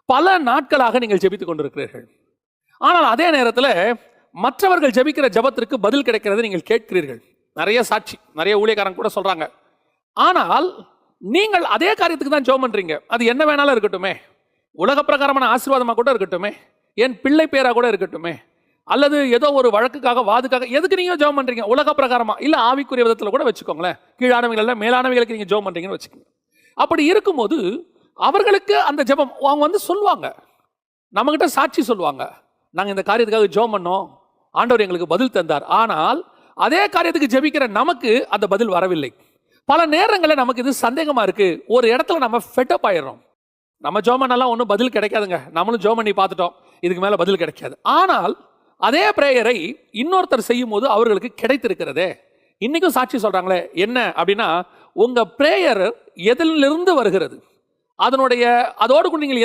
பல நாட்களாக நீங்கள் ஜெபித்துக் கொண்டிருக்கிறீர்கள். ஆனால் அதே நேரத்தில் மற்றவர்கள் ஜெபிக்கிற ஜெபத்திற்கு பதில் கிடைக்கிறது நீங்கள் கேட்கிறீர்கள். நிறைய சாட்சி, நிறைய ஊழியக்காரங்க கூட சொல்றாங்க. ஆனால் நீங்கள் அதே காரியத்துக்கு தான் ஜெபம் பண்றீங்க. அது என்ன வேணாலும் இருக்கட்டுமே, உலக பிரகாரமான ஆசீர்வாதமாக கூட இருக்கட்டுமே, என் பிள்ளை பேரா கூட இருக்கட்டுமே, அல்லது ஏதோ ஒரு வழக்குக்காக வாதுக்காக, எதுக்கு நீங்க ஜெபம் பண்றீங்க? உலக பிரகாரமா இல்ல ஆவிக்குரிய விதத்துல கூட வச்சுக்கோங்களேன். கீழானவைகள் எல்லாம் மேலானவைகளுக்கு நீங்க ஜெபம் பண்றீங்கன்னு வச்சுக்கோங்க. அப்படி இருக்கும்போது அவர்களுக்கு அந்த ஜெபம் அவங்க வந்து சொல்லுவாங்க, நம்ம கிட்ட சாட்சி சொல்லுவாங்க, நாங்க இந்த காரியத்துக்காக ஜெபம் பண்ணோம், ஆண்டவர் எங்களுக்கு பதில் தந்தார். ஆனால் அதே காரியத்துக்கு ஜெபிக்கிற நமக்கு அந்த பதில் வரவில்லை. பல நேரங்களில் நமக்கு இது சந்தேகமா இருக்கு. ஒரு இடத்துல நம்ம ஃபெட்டப் ஆயிடுறோம். நம்ம ஜெபம் பண்ணலாம் ஒன்றும் பதில் கிடைக்காதுங்க, நம்மளும் ஜெபம் பண்ணி பார்த்துட்டோம், இதுக்கு மேல பதில் கிடைக்காது. ஆனால் அதே பிரேயரை இன்னொருத்தர் செய்யும் போது அவர்களுக்கு கிடைத்திருக்கிறதே. இன்னைக்கும் சாட்சி சொல்றாங்களே, என்ன அப்படின்னா, உங்க பிரேயர் எதிலிருந்து வருகிறது, அதோடு நீங்கள்